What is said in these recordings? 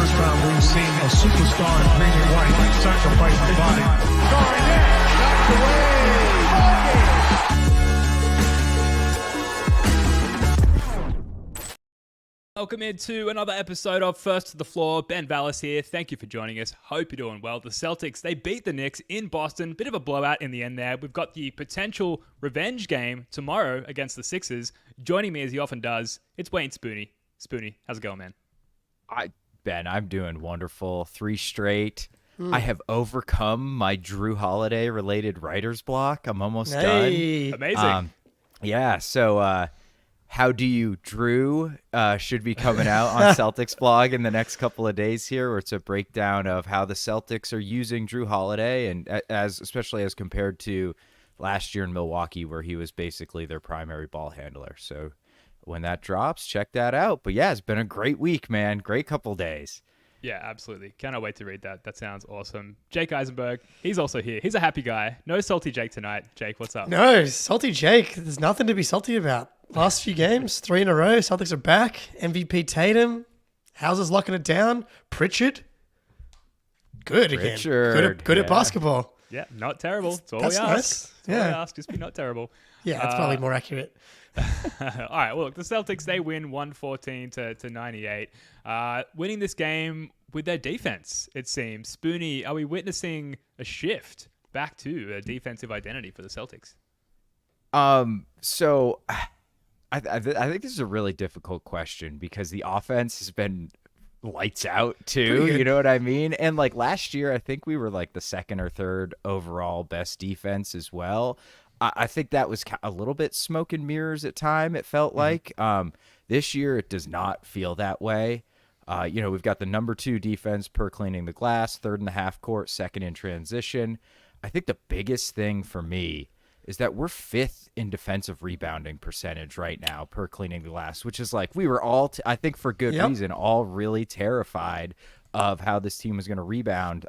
first time we've seen a superstar in green and white sacrifice the body. Garnett knocks away. Welcome into another episode of First to the Floor. Ben Vallis here. Thank you for joining us. Hope you're doing well. The Celtics, they beat the Knicks in Boston. Bit of a blowout in the end there. We've got the potential revenge game tomorrow against the Sixers. Joining me as he often does, it's Wayne Spoony. Spoony, how's it going, man? Ben, I'm doing wonderful. 3 straight. I have overcome my Drew Holiday related writer's block. I'm almost done. Amazing. So How Do You Drew should be coming out on Celtics blog in the next couple of days here, where it's a breakdown of how the Celtics are using Drew Holiday, and especially as compared to last year in Milwaukee, where he was basically their primary ball handler. So when that drops, check that out. But yeah, it's been a great week, man. Great couple days. Yeah, absolutely. Cannot wait to read that. That sounds awesome. Jake Eisenberg, he's also here. He's a happy guy. No salty Jake tonight. Jake, what's up? No, salty Jake. There's nothing to be salty about. Last few games, 3 in a row. Celtics are back. MVP Tatum. Hauser's locking it down. Pritchard. Good again. Good at basketball. Yeah, not terrible. That's all That's we ask. nice. That's all we ask. Just be not terrible. Yeah, that's probably more accurate. All right, well, look, the Celtics, they win 114 to 98. Winning this game with their defense, it seems. Spoony, are we witnessing a shift back to a defensive identity for the Celtics? So I think this is a really difficult question because the offense has been lights out too. You know what I mean? And like last year, I think we were like the second or third overall best defense as well. I think that was a little bit smoke and mirrors at time. It felt like this year it does not feel that way. We've got the number 2 defense per cleaning the glass, third in the half court, second in transition. I think the biggest thing for me is that we're 5th in defensive rebounding percentage right now per cleaning the glass, which is like we were all, I think for good reason, all really terrified of how this team was going to rebound.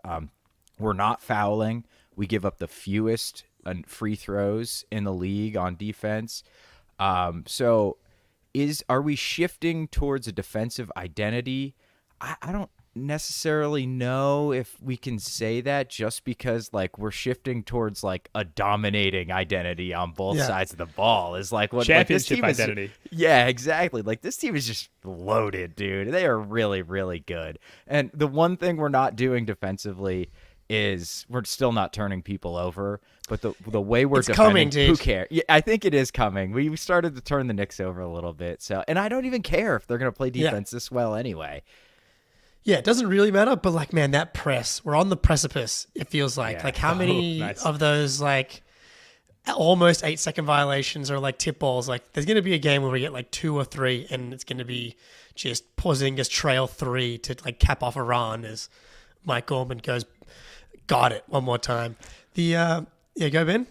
We're not fouling. We give up the fewest free throws in the league on defense. So are we shifting towards a defensive identity? I don't necessarily know if we can say that, just because like we're shifting towards like a dominating identity on both sides of the ball is like what championship like this team identity. Yeah, exactly. Like this team is just loaded, dude. They are really, really good. And the one thing we're not doing defensively is we're still not turning people over, but the way we're it's defending, coming, dude. Who cares? Yeah, I think it is coming. We started to turn the Knicks over a little bit, so and I don't even care if they're going to play defense this well anyway. Yeah, it doesn't really matter, but like, man, that press, we're on the precipice. It feels like how many of those like almost 8-second violations or like tip balls? Like there's going to be a game where we get like 2 or 3, and it's going to be just Porzingis trail 3 to like cap off a run as Mike Gorman goes. Got it one more time. Go Ben.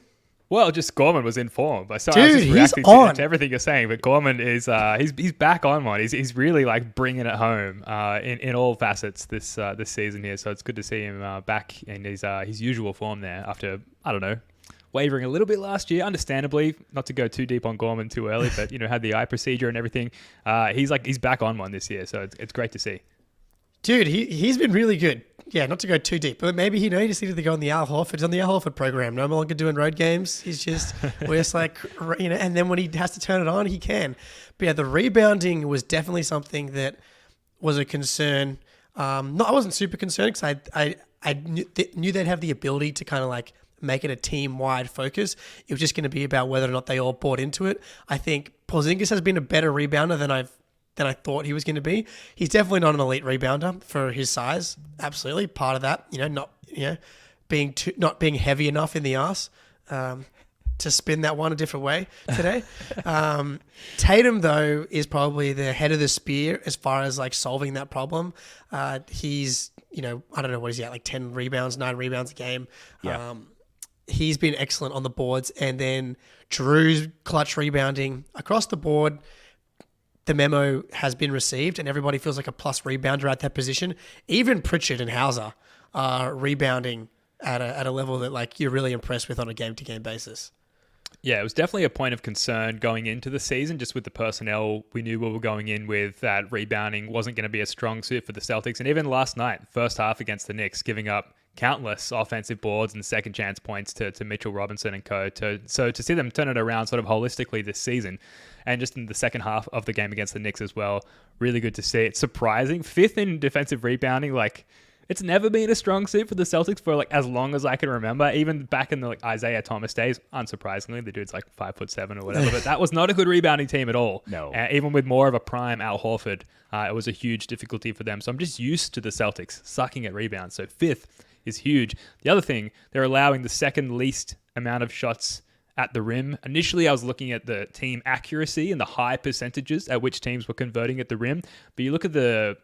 Well, just Gorman was in form. I was just Dude, reacting he's on. to everything you're saying, but Gorman is he's back on one. He's really like bringing it home in all facets this season here. So it's good to see him back in his usual form there after, I don't know, wavering a little bit last year, understandably. Not to go too deep on Gorman too early, but had the eye procedure and everything. He's back on one this year, so it's great to see. Dude, he's been really good. Yeah, not to go too deep, but maybe he just needed to go on the Al Horford. He's on the Al Horford program. No longer doing road games. We're just like, and then when he has to turn it on, he can. But yeah, the rebounding was definitely something that was a concern. I wasn't super concerned because I knew they'd have the ability to kind of like make it a team-wide focus. It was just going to be about whether or not they all bought into it. I think Porzingis has been a better rebounder than I thought he was going to be. He's definitely not an elite rebounder for his size. Absolutely, part of that. Not being heavy enough in the arse to spin that one a different way today. Tatum though is probably the head of the spear as far as like solving that problem. He's I don't know what he's at, like 10 rebounds, 9 rebounds a game. Yeah. He's been excellent on the boards, and then Drew's clutch rebounding across the board. The memo has been received, and everybody feels like a plus rebounder at that position. Even Pritchard and Hauser are rebounding at a level that like you're really impressed with on a game-to-game basis. Yeah, it was definitely a point of concern going into the season, just with the personnel we knew we were going in with, that rebounding wasn't going to be a strong suit for the Celtics. And even last night, first half against the Knicks, giving up countless offensive boards and second chance points to Mitchell Robinson and co. So to see them turn it around sort of holistically this season, and just in the second half of the game against the Knicks as well, really good to see. It's surprising. 5th in defensive rebounding, like, it's never been a strong suit for the Celtics for like as long as I can remember. Even back in the like Isaiah Thomas days, unsurprisingly, the dude's like 5'7" or whatever. But that was not a good rebounding team at all. No, even with more of a prime Al Horford, it was a huge difficulty for them. So I'm just used to the Celtics sucking at rebounds. So 5th is huge. The other thing, they're allowing the second least amount of shots at the rim. Initially, I was looking at the team accuracy and the high percentages at which teams were converting at the rim. But you look at the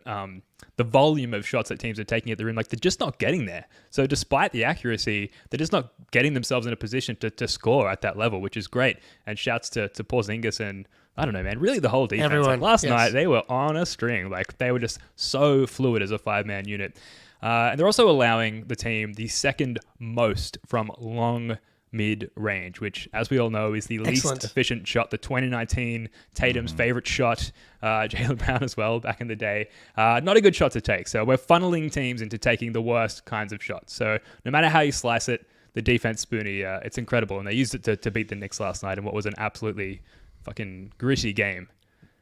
volume of shots that teams are taking at the rim, like they're just not getting there. So despite the accuracy, they're just not getting themselves in a position to score at that level, which is great. And shouts to Porzingis and I don't know, man, really the whole defense. Everyone, last night, they were on a string. Like they were just so fluid as a 5-man unit. And they're also allowing the team the second most from long mid-range, which, as we all know, is the least efficient shot. The 2019 Tatum's favorite shot, Jaylen Brown as well, back in the day. Not a good shot to take. So we're funneling teams into taking the worst kinds of shots. So no matter how you slice it, the defense, Spoonie, it's incredible. And they used it to beat the Knicks last night in what was an absolutely fucking gritty game.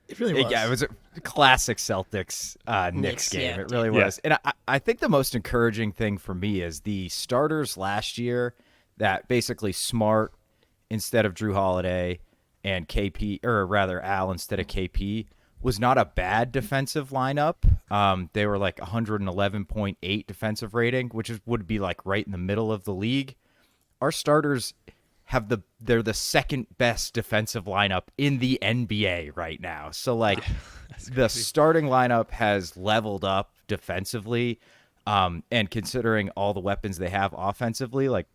It really was. Yeah, it was a classic Celtics Knicks game. Yeah. It really was. And I think the most encouraging thing for me is the starters last year, that basically Smart instead of Drew Holiday and KP, or rather Al instead of KP, was not a bad defensive lineup. They were like 111.8 defensive rating, which would be like right in the middle of the league. Our starters they're the second best defensive lineup in the NBA right now. So like the starting lineup has leveled up defensively, and considering all the weapons they have offensively, like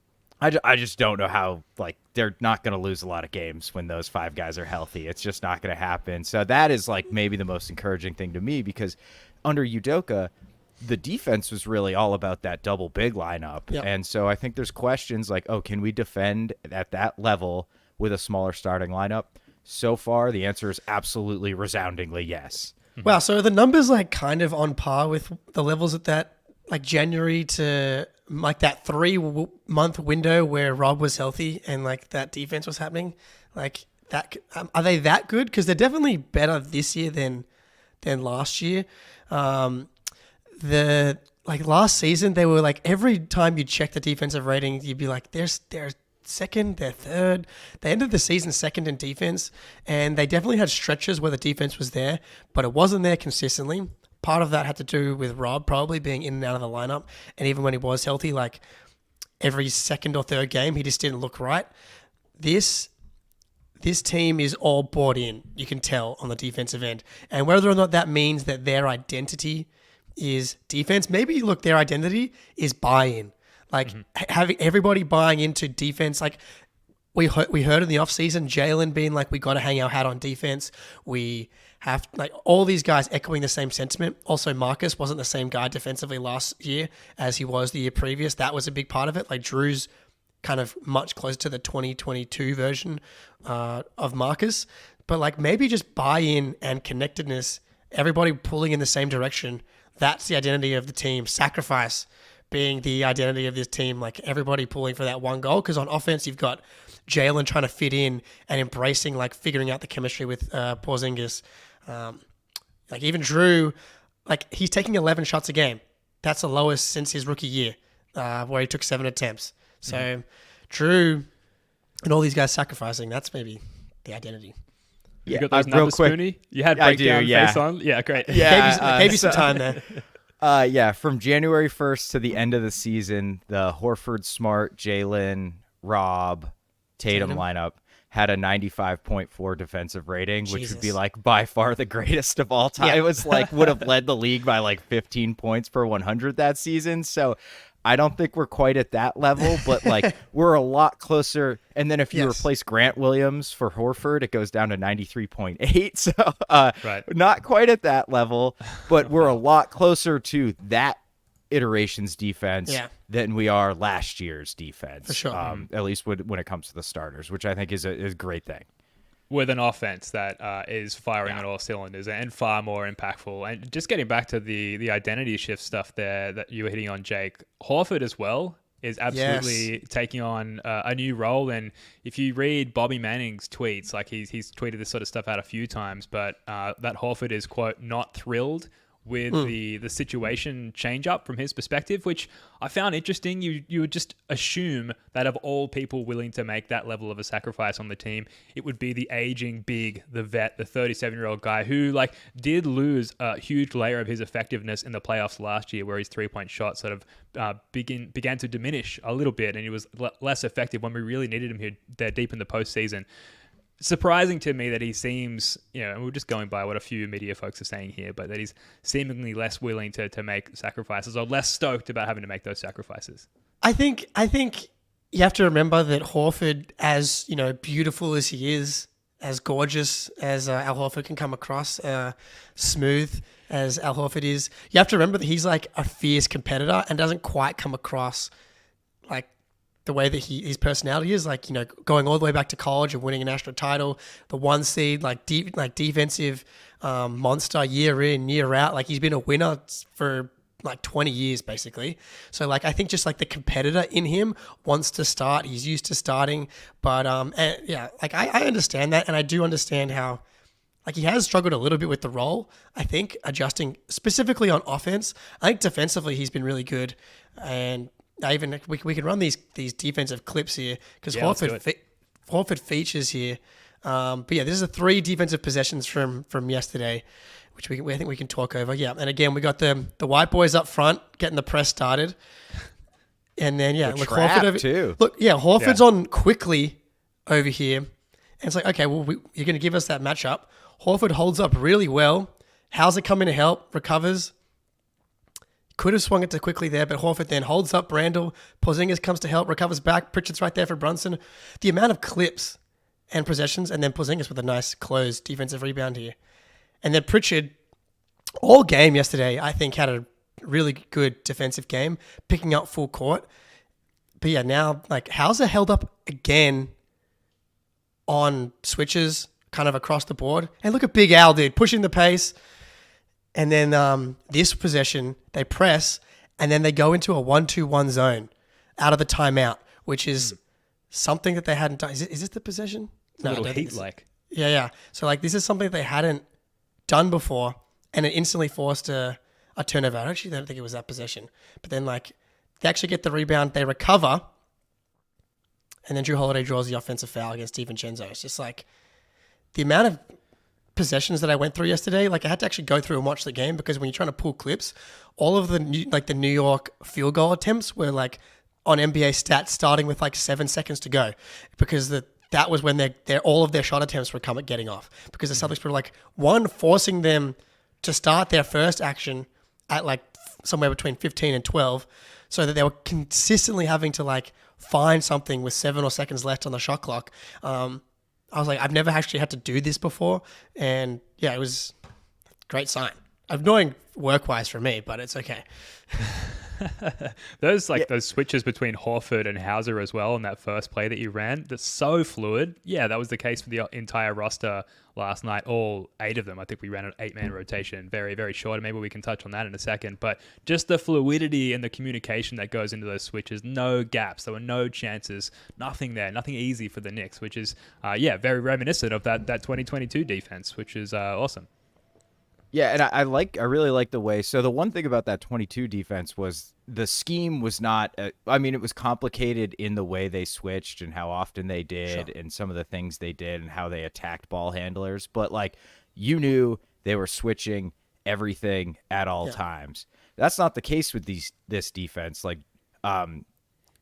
I just don't know how, like, they're not going to lose a lot of games when those 5 guys are healthy. It's just not going to happen. So that is, like, maybe the most encouraging thing to me, because under Udoka, the defense was really all about that double big lineup. Yep. And so I think there's questions like, oh, can we defend at that level with a smaller starting lineup? So far, the answer is absolutely resoundingly yes. Wow, so are the numbers, like, kind of on par with the levels at that, like, January to like that 3-month window where Rob was healthy and like that defense was happening? Like that, are they that good? Because they're definitely better this year than last year. The like last season, they were like, every time you check the defensive rating, you'd be like, they're second, they're third. They ended the season second in defense, and they definitely had stretches where the defense was there, but it wasn't there consistently. Part of that had to do with Rob probably being in and out of the lineup. And even when he was healthy, like every second or third game, he just didn't look right. This team is all bought in, you can tell, on the defensive end. And whether or not that means that their identity is defense, maybe, look, their identity is buy-in. Like having everybody buying into defense. Like we heard in the offseason, Jaylen being like, we got to hang our hat on defense. We have like all these guys echoing the same sentiment. Also, Marcus wasn't the same guy defensively last year as he was the year previous. That was a big part of it. Like Drew's kind of much closer to the 2022 version of Marcus. But like maybe just buy-in and connectedness, everybody pulling in the same direction. That's the identity of the team. Sacrifice being the identity of this team, like everybody pulling for that one goal. Because on offense, you've got Jaylen trying to fit in and embracing, like figuring out the chemistry with Porzingis. Like even Drew, like he's taking 11 shots a game. That's the lowest since his rookie year, where he took 7 attempts. So Drew and all these guys sacrificing, that's maybe the identity. You got those numbers, quick. Spoonie? You had breakdown face on? Yeah, great. Yeah, gave you some time there. Yeah, from January 1st to the end of the season, the Horford, Smart, Jaylen, Rob, Tatum lineup had a 95.4 defensive rating, which would be like by far the greatest of all time. Yeah. It was like would have led the league by like 15 points per 100 that season. So I don't think we're quite at that level, but like we're a lot closer. And then if you replace Grant Williams for Horford, it goes down to 93.8. So not quite at that level, but we're a lot closer to that iteration's defense Yeah. than we are last year's defense. For sure. At least when it comes to the starters, which I think is a great thing. With an offense that is firing on all cylinders and far more impactful. And just getting back to the identity shift stuff there that you were hitting on, Jake, Horford as well is absolutely taking on a new role. And if you read Bobby Manning's tweets, like he's tweeted this sort of stuff out a few times, but that Horford is, quote, not thrilled with the situation change up from his perspective, which I found interesting. You would just assume that of all people willing to make that level of a sacrifice on the team, it would be the aging big, the vet, the 37-year-old guy who did lose a huge layer of his effectiveness in the playoffs last year, where his 3-point shot sort of began to diminish a little bit, and he was less effective when we really needed him here there deep in the postseason. Surprising to me that he seems, and we're just going by what a few media folks are saying here, but that he's seemingly less willing to make sacrifices, or less stoked about having to make those sacrifices. I think you have to remember that Horford, as beautiful as he is, as gorgeous as Al Horford can come across, smooth as Al Horford is, you have to remember that he's like a fierce competitor and doesn't quite come across like the way that his personality is, going all the way back to college and winning a national title, the 1 seed, defensive monster year in, year out. Like, he's been a winner for 20 years basically. So I think just the competitor in him wants to start. He's used to starting, but I understand that, and I do understand how he has struggled a little bit with the role. I think adjusting specifically on offense. I think defensively he's been really good, and we can run these defensive clips here because Horford features here. But yeah, this is 3 defensive possessions from yesterday, which I think we can talk over. Yeah, and again we got the white boys up front getting the press started, and then Horford's on quickly over here, and it's okay, well you're going to give us that matchup. Horford holds up really well. Hauser coming to help, recovers. Could have swung it too quickly there, but Horford then holds up Randall. Porzingis comes to help, recovers back. Pritchard's right there for Brunson. The amount of clips and possessions, and then Porzingis with a nice closed defensive rebound here. And then Pritchard, all game yesterday, I think had a really good defensive game, picking up full court. But yeah, now Hauser held up again on switches kind of across the board. And look at Big Al, dude, pushing the pace. And then this possession, they press, and then they go into a 1-2-1 zone out of the timeout, which is something that they hadn't done. Is this the possession? No, a little heat-like. Yeah. So this is something they hadn't done before, and it instantly forced a turnover. I actually don't think it was that possession. But then they actually get the rebound, they recover, and then Drew Holiday draws the offensive foul against DiVincenzo. It's just the amount of possessions that I went through yesterday, I had to actually go through and watch the game, because when you're trying to pull clips, all of the New York field goal attempts were on NBA stats starting with 7 seconds to go, because that was when all of their shot attempts were getting off, because the Celtics were forcing them to start their first action at somewhere between 15 and 12, so that they were consistently having to find something with 7 or seconds left on the shot clock. I was I've never actually had to do this before. And yeah, it was a great sign. Annoying work-wise for me, but it's okay. Those switches between Horford and Hauser as well in that first play that you ran, that's so fluid. Yeah, that was the case for the entire roster last night, all 8 of them. I think we ran an 8-man rotation, very, very short, and maybe we can touch on that in a second. But just the fluidity and the communication that goes into those switches, no gaps, there were no chances, nothing there, nothing easy for the Knicks, which is, very reminiscent of that 2022 defense, which is awesome. Yeah, and I really like the way. So the one thing about that 22 defense was the scheme was not. It was complicated in the way they switched and how often they did, and some of the things they did and how they attacked ball handlers. But you knew they were switching everything at all times. That's not the case with this defense.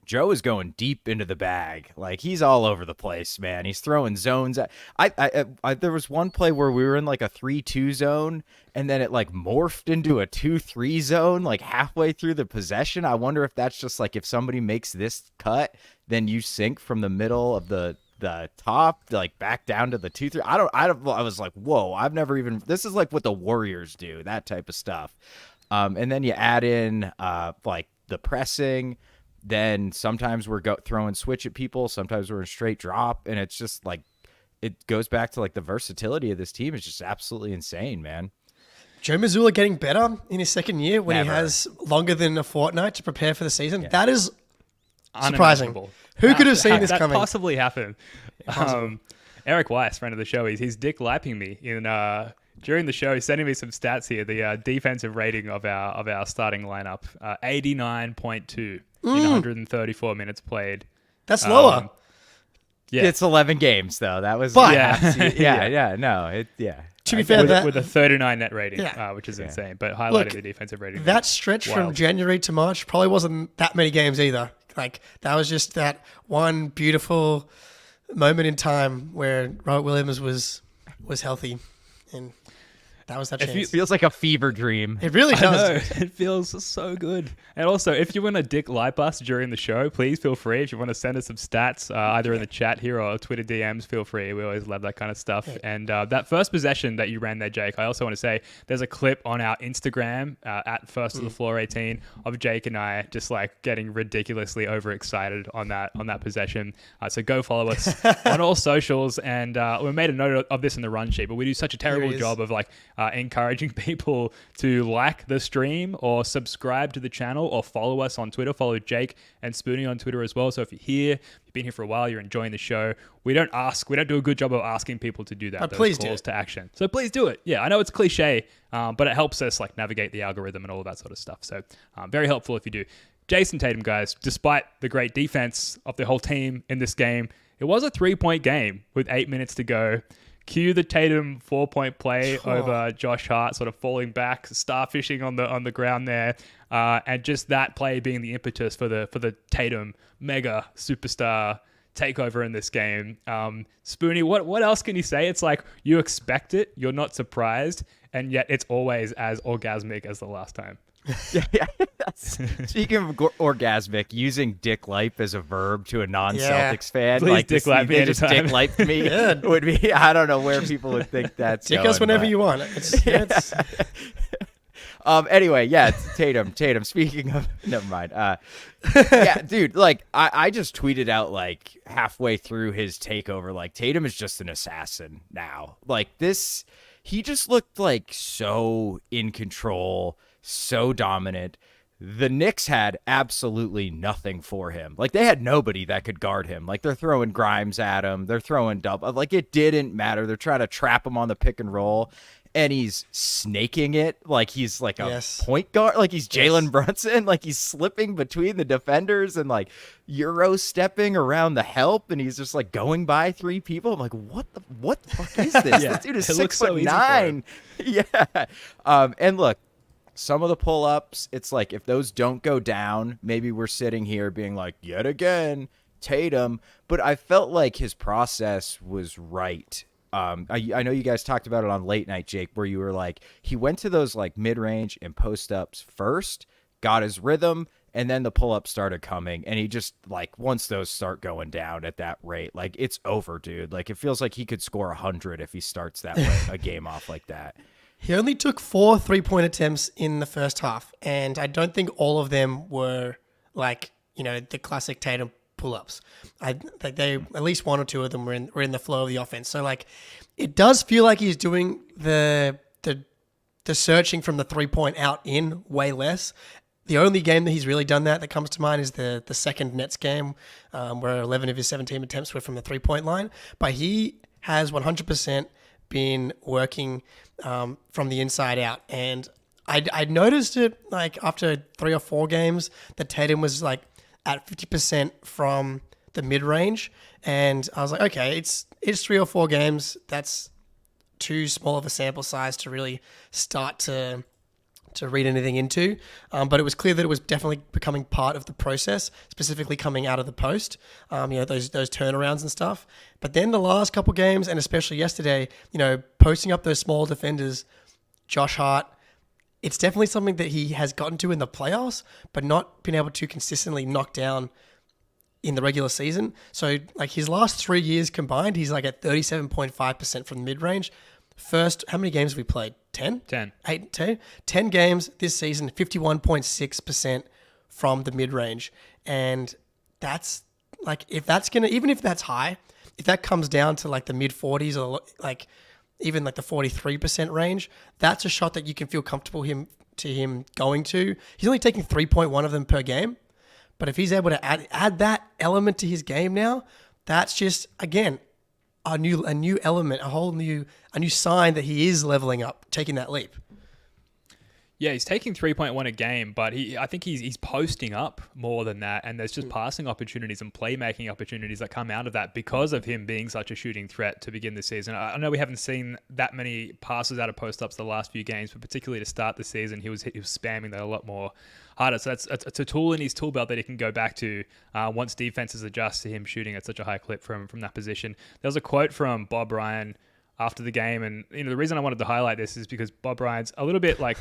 Joe is going deep into the bag. He's all over the place, man. He's throwing zones. There was one play where we were in a 3-2 zone, and then it morphed into a 2-3 zone halfway through the possession. I wonder if that's just if somebody makes this cut, then you sink from the middle of the top back down to the 2-3. I was whoa, I've never even, this is what the Warriors do, that type of stuff. And then you add in like the pressing. Then sometimes we're throwing switch at people. Sometimes we're in straight drop. And it's just like, it goes back to like the versatility of this team is just absolutely insane, man. Joe Mazzulla getting better in his second year when Never. he has longer than a fortnight to prepare for the season. Yeah. That is surprising. Unimaginable. Who could have seen this that coming? possibly happen? Eric Weiss, friend of the show, he's dick lapping me in during the show. He's sending me some stats here. The defensive rating of our starting lineup, 89.2 in 134 minutes played. That's lower. Yeah. It's 11 games though. That was But- yeah. To be fair, with a 39 net rating, Yeah. which is insane. But highlighting Look, the defensive rating. that stretch from Wild. January to March probably wasn't that many games either. Like that was just that one beautiful moment in time where Robert Williams was healthy, and that was that chance. It feels like a fever dream. It really I know, does. it feels so good. And also, if you want to dick like us during the show, please feel free. If you want to send us some stats, either in the chat here or Twitter DMs, feel free. We always love that kind of stuff. Yeah. And that first possession that you ran there, Jake, I also want to say there's a clip on our Instagram at First to the Floor 18 of Jake and I just like getting ridiculously overexcited on that possession. So go follow us on all socials. And we made a note of this in the run sheet, but we do such a terrible Here it is. job of like encouraging people to like the stream or subscribe to the channel or follow us on Twitter. Follow Jake and Spoonie on Twitter as well. So if you're here, you've been here for a while, you're enjoying the show, we don't do a good job of asking people to do that. But those please do calls it. to action. So please do it. Yeah, I know it's cliche, but it helps us like navigate the algorithm and all of that sort of stuff. So very helpful if you do. Jason Tatum, guys, despite the great defense of the whole team in this game, it was a 3-point game with 8 minutes to go. Cue the Tatum 4-point play over Josh Hart, sort of falling back, starfishing on the ground there, and just that play being the impetus for the Tatum mega superstar takeover in this game. Spoonie, what else can you say? It's like you expect it, you're not surprised, and yet it's always as orgasmic as the last time. Yeah. Speaking of orgasmic, using dick lipe as a verb to a non-Celtics fan, Please like dick lipe me they just anytime. dick lipe me would be. I don't know where people would think that's. Dick us whenever you want. It's Anyway, yeah, it's Tatum. Speaking of, never mind. Yeah, dude, like I just tweeted out like halfway through his takeover, like Tatum is just an assassin now. Like this, he just looked like so in control, so dominant. The Knicks had absolutely nothing for him. Like they had nobody that could guard him. Like they're throwing Grimes at him. They're throwing double. Like it didn't matter. They're trying to trap him on the pick and roll. And he's snaking it like he's like a point guard, like he's Jaylen Brunson, like he's slipping between the defenders and like Euro stepping around the help, and he's just like going by three people. I'm like, what the fuck is this? Yeah, This dude is it looks so easy for 6'9". Yeah. And look, some of the pull-ups, it's like if those don't go down, maybe we're sitting here being like, yet again, Tatum. But I felt like his process was right. I know you guys talked about it on Late Night, Jake, where you were like, he went to those like mid-range and post-ups first, got his rhythm, and then the pull-ups started coming. And he just like, once those start going down at that rate, like it's over, dude. Like it feels like he could score 100 if he starts that way, a game off like that. He only took 4 3-point attempts in the first half, and I don't think all of them were like, the classic Tatum pull-ups. I think they at least one or two of them were in the flow of the offense. So like, it does feel like he's doing the searching from the 3-point out in way less. The only game that he's really done that comes to mind is the second Nets game, where 11 of his 17 attempts were from the 3-point line. But he has 100% been working from the inside out, and I noticed it like after 3 or 4 games that Tatum was like at 50% from the mid-range, and I was like, okay, it's 3 or 4 games. That's too small of a sample size to really start to read anything into. But it was clear that it was definitely becoming part of the process, specifically coming out of the post, those turnarounds and stuff. But then the last couple games, and especially yesterday, posting up those small defenders, Josh Hart, it's definitely something that he has gotten to in the playoffs, but not been able to consistently knock down in the regular season. So like his last 3 years combined, he's like at 37.5% from the mid-range. First, how many games have we played? 10? 10. 8, 10? 10 games this season, 51.6% from the mid-range. And that's like, if that's going to, even if that's high, if that comes down to like the mid-40s or like even like the 43% range, that's a shot that you can feel comfortable him going to. He's only taking 3.1 of them per game. But if he's able to add that element to his game now, that's just, again, a new element, a new sign that he is leveling up, taking that leap. Yeah, he's taking 3.1 a game, but I think he's posting up more than that, and there's just passing opportunities and playmaking opportunities that come out of that because of him being such a shooting threat to begin the season. I know we haven't seen that many passes out of post-ups the last few games, but particularly to start the season, he was spamming that a lot more harder. So it's a tool in his tool belt that he can go back to once defenses adjust to him shooting at such a high clip from that position. There was a quote from Bob Ryan after the game, and the reason I wanted to highlight this is because Bob Ryan's a little bit like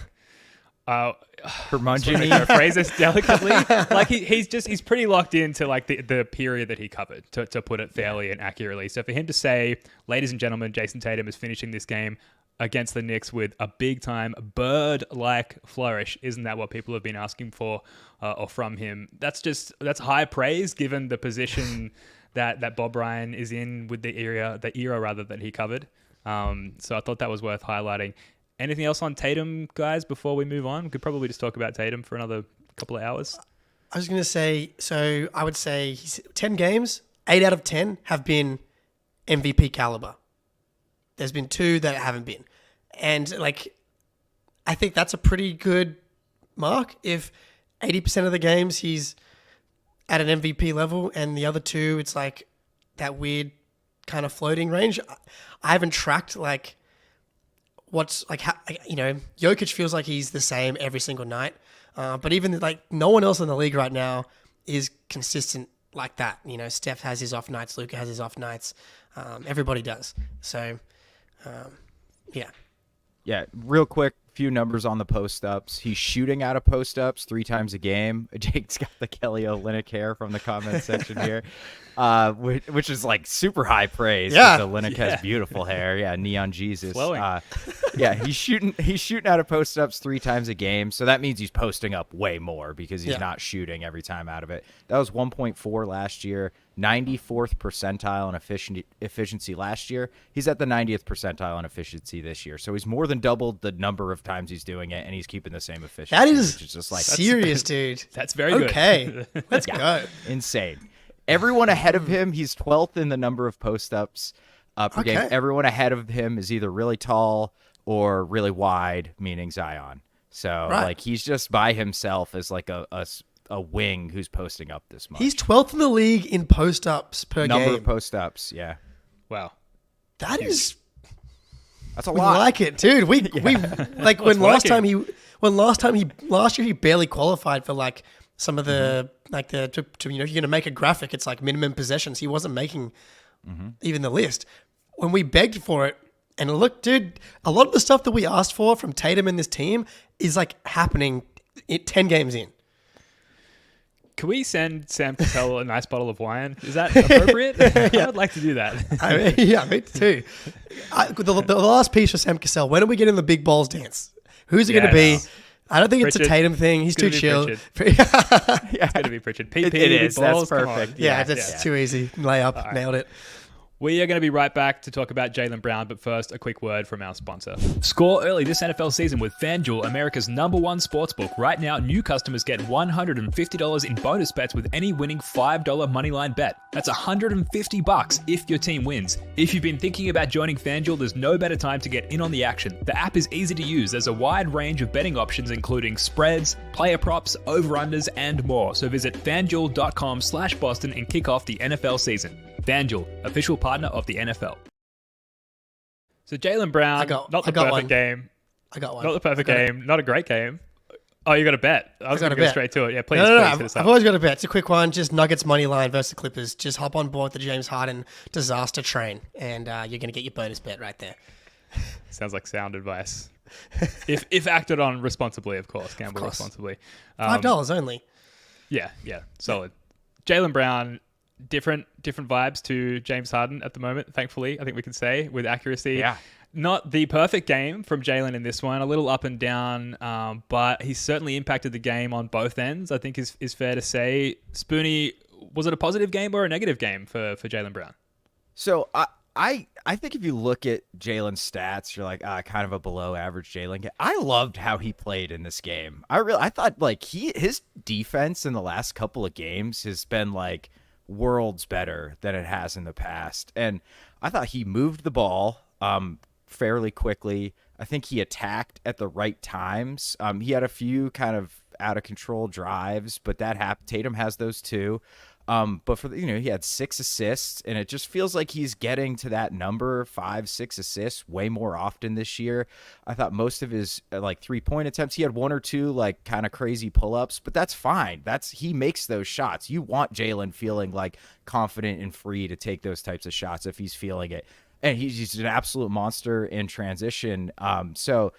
curmudgeon-y. to phrase this delicately. Like he's pretty locked into like the period that he covered, to put it fairly and accurately. So for him to say, ladies and gentlemen, Jason Tatum is finishing this game against the Knicks with a big time bird-like flourish, isn't that what people have been asking for or from him? That's high praise given the position that Bob Ryan is in with the era rather that he covered. So I thought that was worth highlighting. Anything else on Tatum, guys, before we move on? We could probably just talk about Tatum for another couple of hours. I was going to say, so I would say 10 games, 8 out of 10 have been MVP caliber. There's been 2 that haven't been. And like, I think that's a pretty good mark. If 80% of the games he's at an MVP level and the other 2, it's like that weird kind of floating range. I haven't tracked like what's like, how, Jokic feels like he's the same every single night. But even like no one else in the league right now is consistent like that. Steph has his off nights. Luka has his off nights. Everybody does. So, yeah. Yeah, real quick, few numbers on the post-ups. He's shooting out of post-ups 3 times a game. Jake's got the Kelly Olynyk hair from the comment section here, which is like super high praise. Yeah. Olynyk has beautiful hair. Yeah, neon Jesus. Flowing. Yeah, he's shooting out of post-ups 3 times a game, so that means he's posting up way more because he's not shooting every time out of it. That was 1.4 last year, 94th percentile in efficiency last year. He's at the 90th percentile in efficiency this year, so he's more than doubled the number of times he's doing it, and he's keeping the same efficiency. That is just like serious, dude. That's very good. Okay, let's go. Insane. Everyone ahead of him, he's 12th in the number of post-ups per game. Everyone ahead of him is either really tall or really wide, meaning Zion. So like he's just by himself as like a wing who's posting up this much. He's 12th in the league in post-ups per game. Number of post-ups, yeah. Wow. That is... That's a We lot. like it, dude. We like when last year he barely qualified for like some of the if you're gonna make a graphic, it's like minimum possessions. He wasn't making even the list. When we begged for it, and look, dude, a lot of the stuff that we asked for from Tatum and this team is like happening 10 games in. Can we send Sam Cassell a nice bottle of wine? Is that appropriate? I would like to do that. Yeah, me too. The last piece for Sam Cassell, when are we getting the big balls dance? Who's it going to be? No. I don't think it's Pritchard. a Tatum thing. He's too chill. It's going to be Pritchard. PP, It is. balls, That's come on. perfect. Yeah, that's too easy. Layup, nailed it. We are going to be right back to talk about Jaylen Brown, but first, a quick word from our sponsor. Score early this NFL season with FanDuel, America's #1 sportsbook. Right now, new customers get $150 in bonus bets with any winning $5 moneyline bet. That's $150 if your team wins. If you've been thinking about joining FanDuel, there's no better time to get in on the action. The app is easy to use. There's a wide range of betting options, including spreads, player props, over-unders, and more. So visit FanDuel.com/Boston and kick off the NFL season. FanDuel, official partner of the NFL. So Jaylen Brown, not the perfect game. I got one. Not the perfect game. Not a great game. Oh, you got a bet. I was going to go straight to it. Yeah, please. No. Please hit us I've up. always got a bet. It's a quick one. Just Nuggets money line versus the Clippers. Just hop on board the James Harden disaster train, and you're going to get your bonus bet right there. Sounds like sound advice. if acted on responsibly, of course. Gamble responsibly. $5 only. Yeah. Solid. Jaylen Brown, different vibes to James Harden at the moment, thankfully, I think we can say with accuracy. Yeah. Not the perfect game from Jaylen in this one, a little up and down, but he's certainly impacted the game on both ends, I think is fair to say. Spoonie, was it a positive game or a negative game for Jaylen Brown? So I think if you look at Jaylen's stats, you're like, kind of a below average Jaylen. I loved how he played in this game. I thought like his defense in the last couple of games has been like worlds better than it has in the past. And I thought he moved the ball fairly quickly. I think he attacked at the right times. He had a few kind of out of control drives, but that happened. Tatum has those too. But he had 6 assists, and it just feels like he's getting to that number 5-6 assists way more often this year. I thought most of his like 3-point attempts, he had 1 or 2 like kind of crazy pull-ups, but that's fine. He makes those shots. You want Jaylen feeling like confident and free to take those types of shots if he's feeling it. And he's an absolute monster in transition. So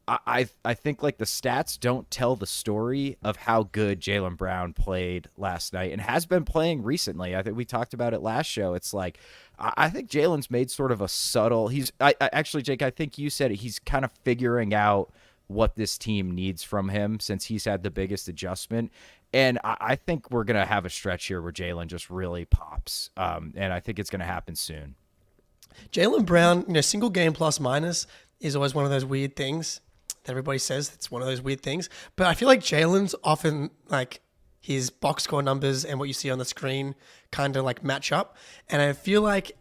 I think like the stats don't tell the story of how good Jaylen Brown played last night and has been playing recently. I think we talked about it last show. It's like I think Jaylen's made sort of a subtle. Actually, Jake, I think you said it. He's kind of figuring out what this team needs from him since he's had the biggest adjustment. And I think we're gonna have a stretch here where Jaylen just really pops. And I think it's gonna happen soon. Jaylen Brown, single game plus minus is always one of those weird things that everybody says. It's one of those weird things. But I feel like Jaylen's often like his box score numbers and what you see on the screen kind of like match up. And I feel like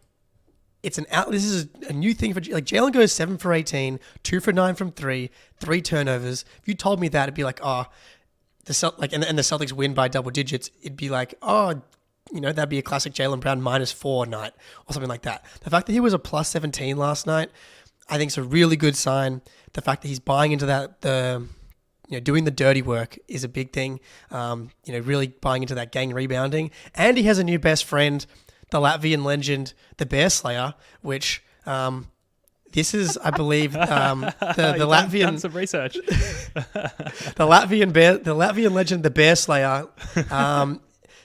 this is a new thing for like Jaylen goes 7 for 18, 2 for 9 from 3 turnovers. If you told me that, it'd be like, and the Celtics win by double digits, it'd be like, that'd be a classic Jaylen Brown -4 night or something like that. The fact that he was a plus 17 last night, I think is a really good sign. The fact that he's buying into that, doing the dirty work is a big thing. Really buying into that gang rebounding. And he has a new best friend, the Latvian legend, the Bear Slayer, which this is, I believe, the Latvian. Done some research. the Latvian legend, the Bear Slayer.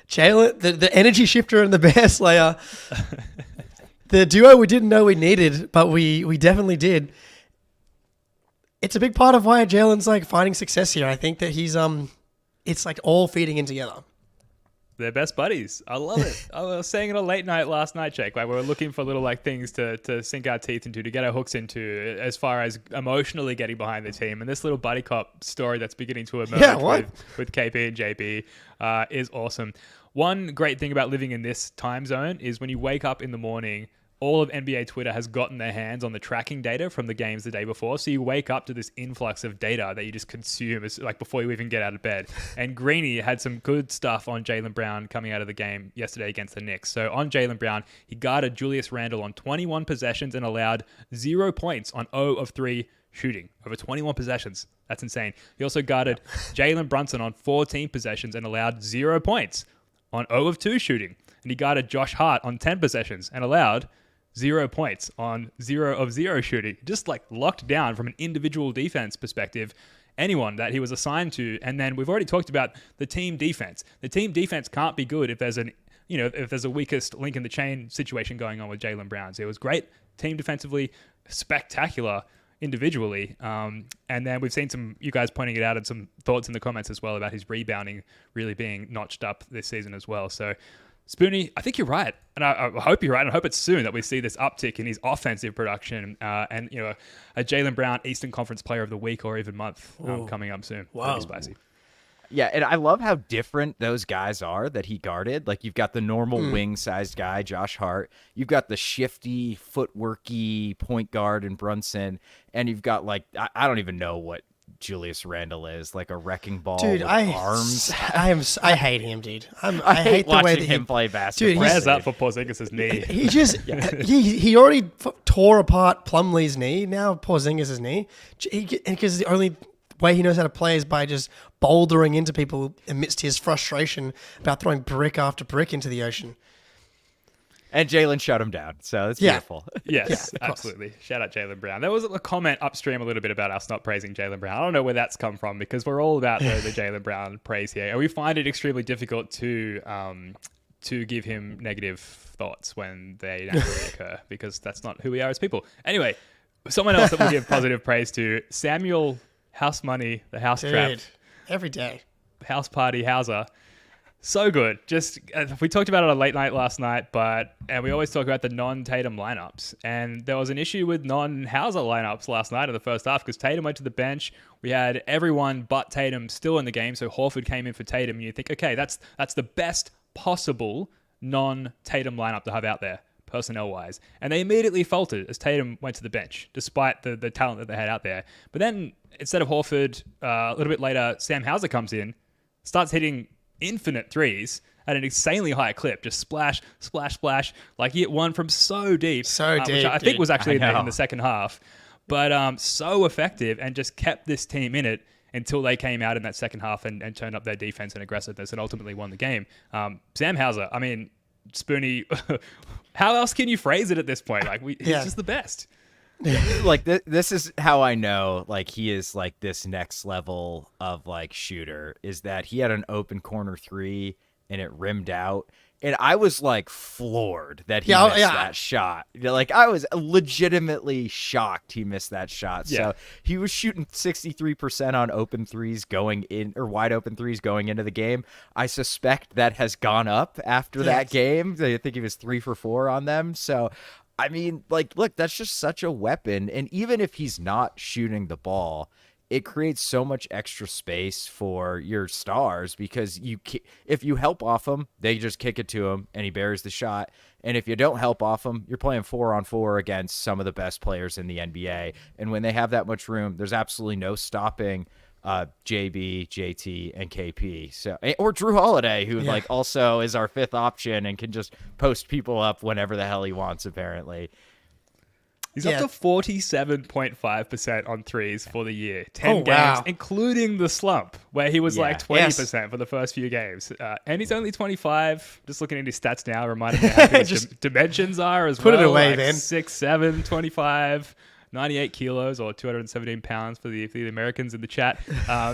Jaylen, the energy shifter and the Bear Slayer, the duo we didn't know we needed, but we definitely did. It's a big part of why Jaylen's like finding success here. I think that he's it's like all feeding in together. They're best buddies. I love it. I was saying it on late night last night, Jake. Like we were looking for little like things to sink our teeth into, to get our hooks into, as far as emotionally getting behind the team. And this little buddy cop story that's beginning to emerge with KP and JB is awesome. One great thing about living in this time zone is when you wake up in the morning, all of NBA Twitter has gotten their hands on the tracking data from the games the day before. So you wake up to this influx of data that you just consume like before you even get out of bed. And Greeny had some good stuff on Jaylen Brown coming out of the game yesterday against the Knicks. So on Jaylen Brown, he guarded Julius Randle on 21 possessions and allowed 0 points on 0 of 3 shooting over 21 possessions. That's insane. He also guarded Jalen Brunson on 14 possessions and allowed 0 points on 0 of 2 shooting. And he guarded Josh Hart on 10 possessions and allowed 0 points on 0 of 0 shooting. Just like locked down from an individual defense perspective, anyone that he was assigned to. And then we've already talked about the team defense. The team defense can't be good if there's if there's a weakest link in the chain situation going on with Jaylen Brown. So it was great team defensively, spectacular individually. And then we've seen you guys pointing it out and some thoughts in the comments as well about his rebounding really being notched up this season as well. So Spoonie, I think you're right. And I hope you're right. And I hope it's soon that we see this uptick in his offensive production and a Jaylen Brown Eastern Conference Player of the Week or even month coming up soon. Wow. Pretty spicy. Yeah, and I love how different those guys are that he guarded. Like, you've got the normal wing-sized guy, Josh Hart. You've got the shifty, footworky point guard in Brunson. And you've got, like, I don't even know what Julius Randle is, like a wrecking ball with arms. I hate him, dude. I hate the way that him play basketball. Dude, prayers up for Porzingis' knee. He just he already tore apart Plumlee's knee. Now Porzingis' knee, because the only way he knows how to play is by just bouldering into people amidst his frustration about throwing brick after brick into the ocean. And Jaylen shut him down, so it's beautiful. Yes, absolutely. Shout out Jaylen Brown. There was a comment upstream a little bit about us not praising Jaylen Brown. I don't know where that's come from because we're all about the Jaylen Brown praise here. And we find it extremely difficult to to give him negative thoughts when they naturally occur, because that's not who we are as people. Anyway, someone else that we'll give positive praise to, Samuel Hause Money, the House Trap. Dude, every day. House Party Hauser. So good. Just we talked about it on late night last night, and we always talk about the non-Tatum lineups. And there was an issue with non-Hauser lineups last night in the first half because Tatum went to the bench. We had everyone but Tatum still in the game, so Horford came in for Tatum. And you think, okay, that's the best possible non-Tatum lineup to have out there, personnel-wise. And they immediately faltered as Tatum went to the bench, despite the talent that they had out there. But then, instead of Horford, a little bit later, Sam Hauser comes in, starts hitting infinite threes at an insanely high clip, just splash, splash, splash. Like he hit one from so deep, which I think was actually in the second half. But so effective, and just kept this team in it until they came out in that second half and turned up their defense and aggressiveness and ultimately won the game. Sam Hauser, I mean, Spoonie, how else can you phrase it at this point? Like he's just the best. Like this is how I know like he is like this next level of like shooter, is that he had an open corner three and it rimmed out, and I was like floored that he missed that shot. Like I was legitimately shocked he missed that shot. So he was shooting 63% on open threes going in, or wide open threes going into the game. I suspect that has gone up after that game. I think he was 3 for 4 on them. So I mean, like, look, that's just such a weapon. And even if he's not shooting the ball, it creates so much extra space for your stars, because if you help off him, they just kick it to him and he buries the shot. And if you don't help off him, you're playing 4-on-4 against some of the best players in the NBA. And when they have that much room, there's absolutely no stopping JB, JT, and KP. So, or Drew Holiday, who like also is our 5th option and can just post people up whenever the hell he wants, apparently. He's up to 47.5% on threes for the year. 10 games, including the slump, where he was like 20% for the first few games. And he's only 25. Just looking at his stats now, reminding me how good his dimensions are as well. Put it away, like then. 6'7", 25. 98 kilos or 217 pounds for the Americans in the chat.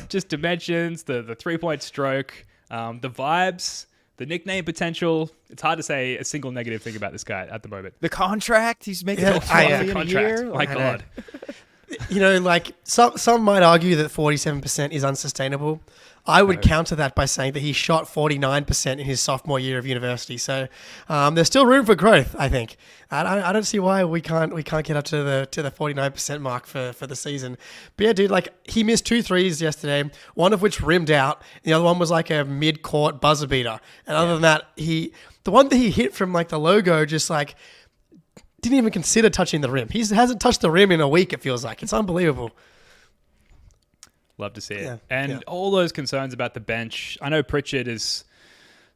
Just dimensions, the 3-point stroke, the vibes, the nickname potential. It's hard to say a single negative thing about this guy at the moment. The contract he's making, the contract. My God. You know, like some might argue that 47% is unsustainable. I would counter that by saying that he shot 49% in his sophomore year of university. So there's still room for growth, I think. I don't see why we can't get up to the 49% mark for the season. But yeah, dude, like he missed 2 threes yesterday, one of which rimmed out. The other one was like a mid-court buzzer beater. And other than that, the one that he hit from like the logo just like didn't even consider touching the rim. He hasn't touched the rim in a week, it feels like. It's unbelievable. Love to see it. All those concerns about the bench. I know Pritchard is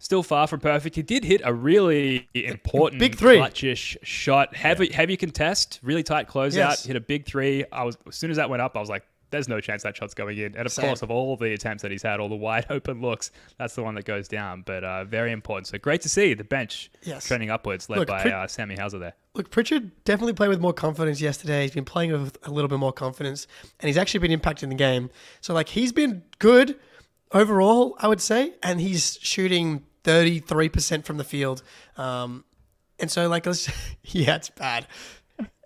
still far from perfect. He did hit a really important big 3, clutchish shot. Heavy contest, really tight closeout. Hit a big 3. As soon as that went up, I was like, there's no chance that shot's going in. And of course, of all the attempts that he's had, all the wide open looks, that's the one that goes down. But very important. So great to see the bench trending upwards, led by Sammy Hauser there. Look, Pritchard definitely played with more confidence yesterday. He's been playing with a little bit more confidence, and he's actually been impacting the game. So, like, he's been good overall, I would say, and he's shooting 33% from the field. And so, like, it's bad.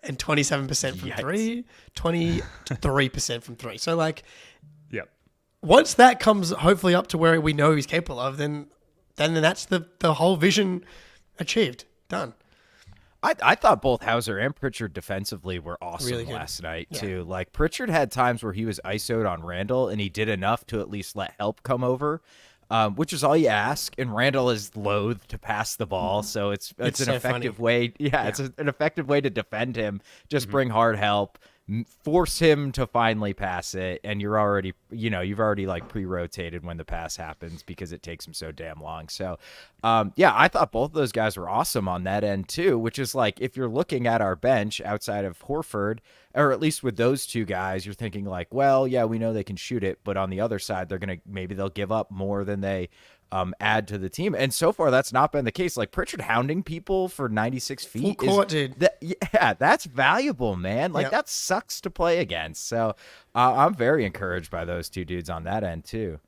And 27% from 3, 23% from 3. So, like, once that comes hopefully up to where we know he's capable of, then that's the whole vision achieved. Done. I thought both Hauser and Pritchard defensively were awesome last night, too. Like, Pritchard had times where he was ISO'd on Randall, and he did enough to at least let help come over, which is all you ask. And Randall is loath to pass the ball, so it's an so effective way. It's an effective way to defend him. Just bring hard help, force him to finally pass it, and you've already like pre-rotated when the pass happens because it takes him so damn long. So I thought both of those guys were awesome on that end too, which is like, if you're looking at our bench outside of Horford, or at least with those 2 guys, you're thinking like, well, yeah, we know they can shoot it, but on the other side, maybe they'll give up more than they add to the team. And so far, that's not been the case. Like, Pritchard hounding people for 96 feet. Full court, dude. That's valuable, man. Like, that sucks to play against. So I'm very encouraged by those 2 dudes on that end, too.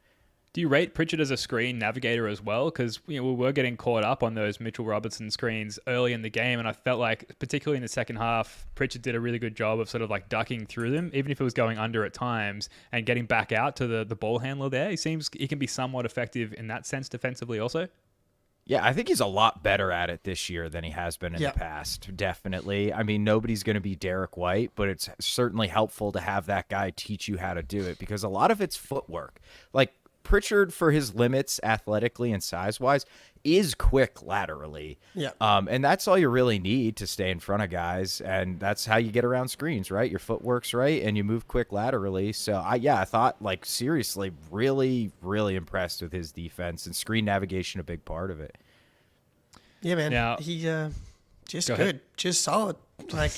Do you rate Pritchard as a screen navigator as well? Because we were getting caught up on those Mitchell Robinson screens early in the game, and I felt like, particularly in the second half, Pritchard did a really good job of sort of like ducking through them, even if it was going under at times, and getting back out to the ball handler there. He seems he can be somewhat effective in that sense defensively also. Yeah, I think he's a lot better at it this year than he has been in the past, definitely. I mean, nobody's going to be Derek White, but it's certainly helpful to have that guy teach you how to do it, because a lot of it's footwork. Like, Pritchard, for his limits athletically and size-wise, is quick laterally. Yeah. And that's all you really need to stay in front of guys, and that's how you get around screens, right? Your footwork's right, and you move quick laterally. So, I thought, like, seriously, really, really impressed with his defense, and screen navigation a big part of it. Yeah, man. Now, he just go good, ahead. just solid, like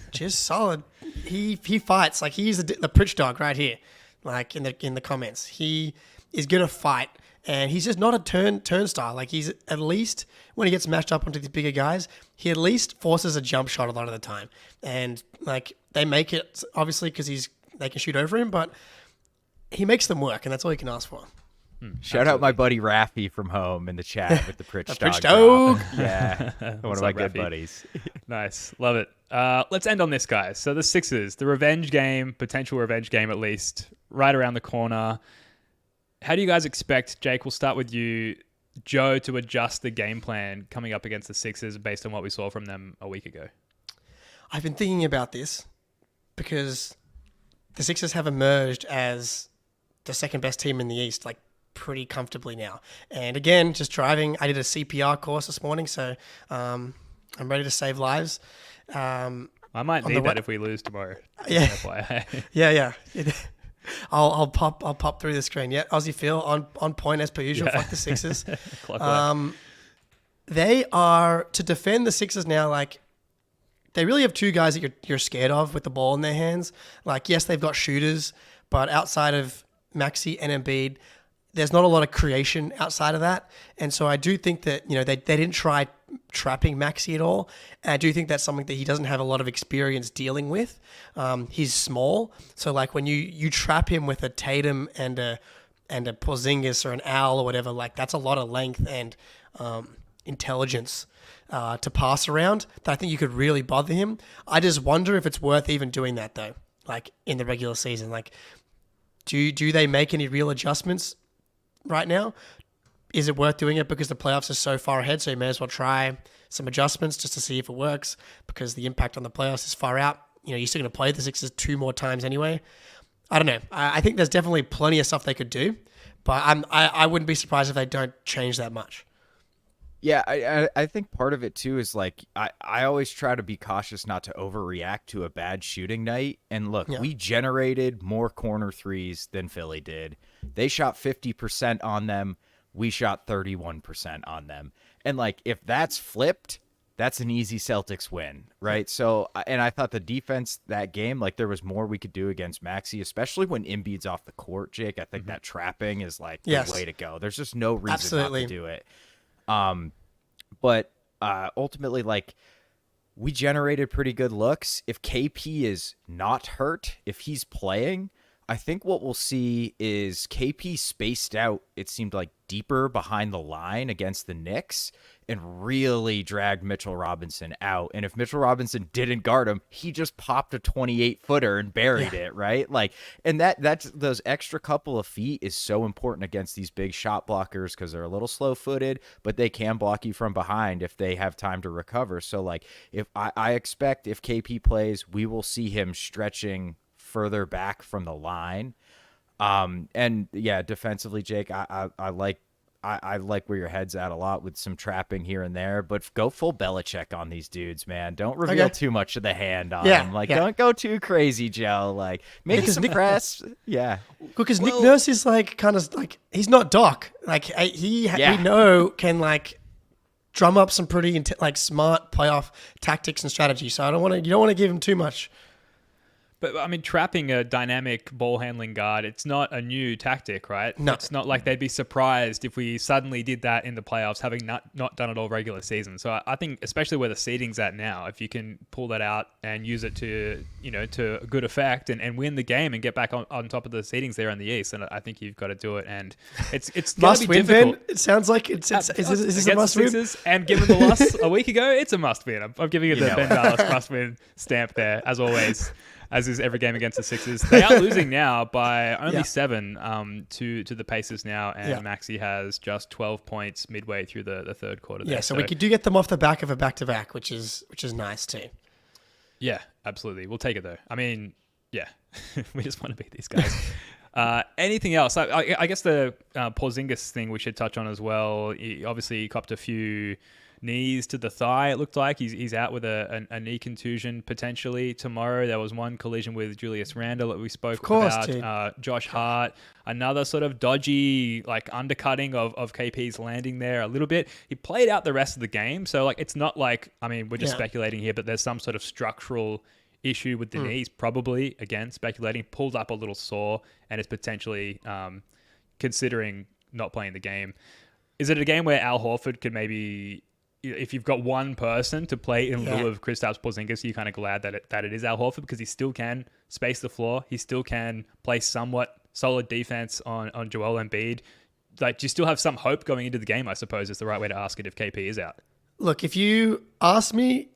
just solid. He fights like he's the Pritch dog right here, like in the comments. He is gonna fight, and he's just not a turnstile. Like, he's at least, when he gets matched up onto these bigger guys, he at least forces a jump shot a lot of the time, and like they make it obviously because they can shoot over him, but he makes them work, and that's all you can ask for. Shout out my buddy Raffy from home in the chat with the Pritch dog. Pritch dog. Yeah, one of my good Raffy? buddies. Nice. Love it. Let's end on this, guys. So the Sixers, the revenge game, potential revenge game at least, right around the corner. How do you guys expect, Jake, we'll start with you, Joe, to adjust the game plan coming up against the Sixers based on what we saw from them a week ago? I've been thinking about this because the Sixers have emerged as the second best team in the East, like, pretty comfortably now. And again, just driving, I did a CPR course this morning, so I'm ready to save lives. I might need that if we lose tomorrow. Yeah. FYI. Yeah. I'll pop through the screen. Yeah, Aussie Phil on point as per usual. Fuck the Sixers. They are, to defend the Sixers now, like, they really have two guys that you're scared of with the ball in their hands. Like, yes, they've got shooters, but outside of Maxey and Embiid, there's not a lot of creation outside of that. And so I do think that, they didn't try trapping Maxey at all. And I do think that's something that he doesn't have a lot of experience dealing with. He's small. So like when you trap him with a Tatum and a Porzingis or an Owl or whatever, like that's a lot of length and intelligence to pass around that I think you could really bother him. I just wonder if it's worth even doing that though, like in the regular season. Like, do they make any real adjustments right now? Is it worth doing it because the playoffs are so far ahead? So you may as well try some adjustments just to see if it works, because the impact on the playoffs is far out. You're still going to play the Sixers 2 more times anyway. I don't know. I think there's definitely plenty of stuff they could do, but I wouldn't be surprised if they don't change that much. Yeah, I think part of it too is like I always try to be cautious not to overreact to a bad shooting night. And look, we generated more corner threes than Philly did. They shot 50% on them. We shot 31% on them. And like, if that's flipped, that's an easy Celtics win, right? So, and I thought the defense that game, like there was more we could do against Maxey, especially when Embiid's off the court, Jake. I think that trapping is like the way to go. There's just no reason not to do it. But ultimately, like, we generated pretty good looks. If KP is not hurt, if he's playing, I think what we'll see is KP spaced out, it seemed like, deeper behind the line against the Knicks and really dragged Mitchell Robinson out. And if Mitchell Robinson didn't guard him, he just popped a 28-footer and buried it, right? Like, and that's those extra couple of feet is so important against these big shot blockers because they're a little slow-footed, but they can block you from behind if they have time to recover. So, like, if I expect if KP plays, we will see him stretching further back from the line. And yeah, defensively, Jake, I like where your head's at a lot with some trapping here and there, but go full Belichick on these dudes, man. Don't reveal too much of the hand on them. Like, don't go too crazy, Joe. Like, maybe some press. Yeah. Because Nick Nurse is like, kind of like, he's not Doc. Like, we know can like drum up some pretty like smart playoff tactics and strategy. So you don't want to give him too much. But I mean, trapping a dynamic ball handling guard, it's not a new tactic, right? No. It's not like they'd be surprised if we suddenly did that in the playoffs, having not done it all regular season. So I think, especially where the seeding's at now, if you can pull that out and use it to good effect and win the game and get back on top of the seedings there in the East, and I think you've got to do it. And it's Must gonna be win, difficult. Ben? It sounds like is this a Against must the win? Sixers, and given the loss a week ago, it's a must win. I'm giving it the know Ben it. Dallas must win stamp there, as always, as is every game against the Sixers. They are losing now by only 7 to the Pacers now, and Maxey has just 12 points midway through the third quarter. Yeah, There. so we could do get them off the back of a back-to-back, which is nice too. Yeah, absolutely. We'll take it though. I mean, yeah, we just want to beat these guys. Anything else? I guess the Porzingis thing we should touch on as well. He obviously copped a few knees to the thigh. It looked like he's out with a knee contusion potentially tomorrow. There was one collision with Julius Randle that we spoke about. Josh Hart, another sort of dodgy undercutting of KP's landing there a little bit. He played out the rest of the game, so it's not like, I mean, we're just speculating here, but there's some sort of structural issue with the knees, probably, again, speculating, pulled up a little sore and is potentially considering not playing the game. Is it a game where Al Horford could maybe, if you've got one person to play in lieu of Kristaps Porzingis, you're kind of glad that it is Al Horford, because he still can space the floor. He still can play somewhat solid defense on Joel Embiid. Do you still have some hope going into the game, I suppose, is the right way to ask it, if KP is out? Look, if you ask me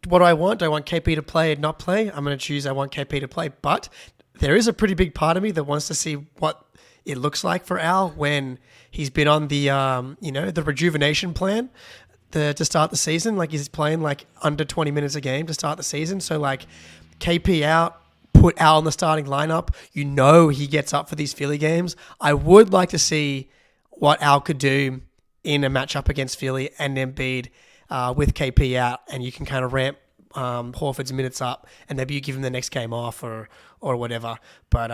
what I want KP to play and not play, I'm going to choose I want KP to play. But there is a pretty big part of me that wants to see what it looks like for Al when he's been on the the rejuvenation plan to start the season. He's playing under 20 minutes a game to start the season. So KP out, put Al in the starting lineup. He gets up for these Philly games. I would like to see what Al could do in a matchup against Philly and Embiid with KP out, and you can kind of ramp Horford's minutes up, and maybe you give him the next game off or whatever. But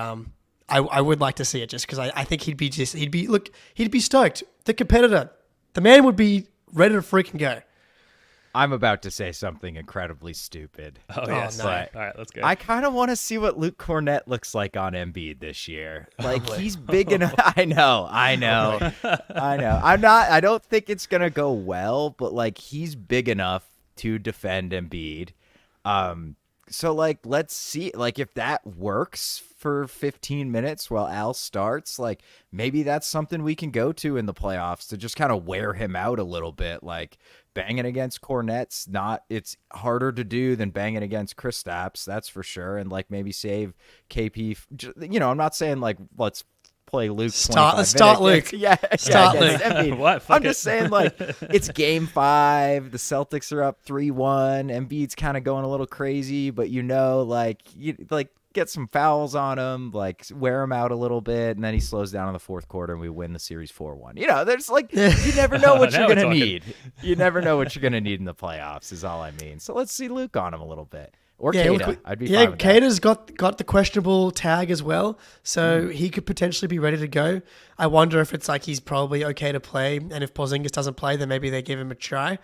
I would like to see it, just because I think he'd be stoked. The competitor, the man would be ready to freaking go. I'm about to say something incredibly stupid. Oh, yes. no. All right, let's go. I kind of want to see what Luke Cornett looks like on Embiid this year. He's big enough. I know. I don't think it's going to go well, but he's big enough to defend Embiid. So let's see, if that works for 15 minutes while Al starts, maybe that's something we can go to in the playoffs to just kind of wear him out a little bit. Banging against Cornet's it's harder to do than banging against Kristaps, that's for sure. And maybe save KP. I'm not saying let's play Luke. Start Luke. Yeah, start Luke. Embiid. What? I'm just saying, it's game 5. The Celtics are up 3-1. Embiid's kind of going a little crazy, but get some fouls on him, wear him out a little bit, and then he slows down in the fourth quarter and we win the series 4-1. There's you never know what you're gonna need. You never know what you're gonna need in the playoffs, is all I mean. So let's see Luke on him a little bit. Or Kata. I'd be fine with that. Kata's got the questionable tag as well, so he could potentially be ready to go. I wonder if it's he's probably okay to play, and if Porzingis doesn't play, then maybe they give him a try.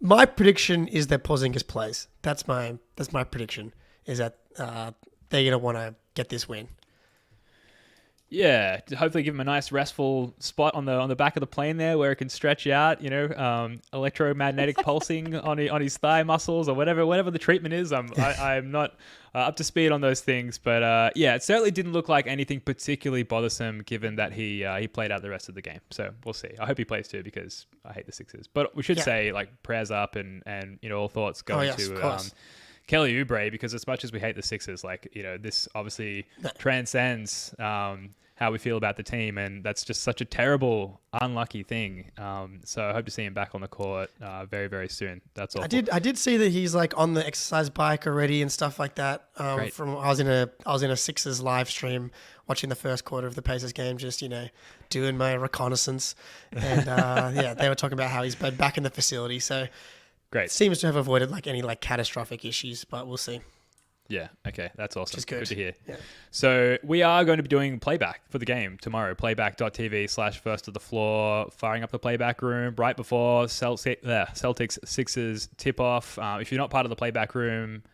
My prediction is that Porzingis plays. That's my prediction, is that they're going to want to get this win. Yeah, to hopefully give him a nice restful spot on the back of the plane there where it can stretch out, electromagnetic pulsing on his thigh muscles or whatever the treatment is. I'm not up to speed on those things, but it certainly didn't look like anything particularly bothersome, given that he played out the rest of the game. So we'll see. I hope he plays too, because I hate the Sixers. But we should say prayers up and all thoughts going to Kelly Oubre, because as much as we hate the Sixers, this obviously transcends how we feel about the team, and that's just such a terrible, unlucky thing. So I hope to see him back on the court very, very soon. That's all. I did see that he's on the exercise bike already and stuff like that. I was in a Sixers live stream watching the first quarter of the Pacers game, just doing my reconnaissance, and they were talking about how he's been back in the facility. So. Great. Seems to have avoided any catastrophic issues, but we'll see. Yeah. Okay. That's awesome. Just good to hear. Yeah. So we are going to be doing playback for the game tomorrow. Playback.tv/first to the floor. Firing up the playback room right before Celtics Sixers tip off. If you're not part of the playback room,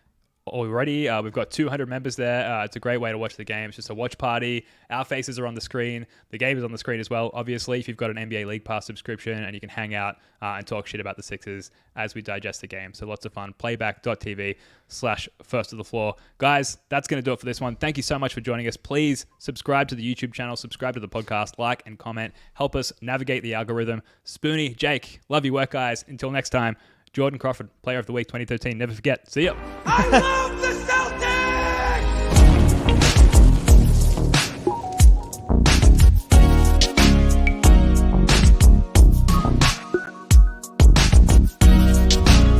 already. We've got 200 members there. It's a great way to watch the game. It's just a watch party. Our faces are on the screen. The game is on the screen as well. Obviously, if you've got an NBA League Pass subscription, and you can hang out and talk shit about the Sixers as we digest the game. So lots of fun. Playback.tv/first to the floor. Guys, that's going to do it for this one. Thank you so much for joining us. Please subscribe to the YouTube channel, subscribe to the podcast, like and comment. Help us navigate the algorithm. Spoonie, Jake, love your work, guys. Until next time, Jordan Crawford, Player of the Week 2013. Never forget. See ya. I love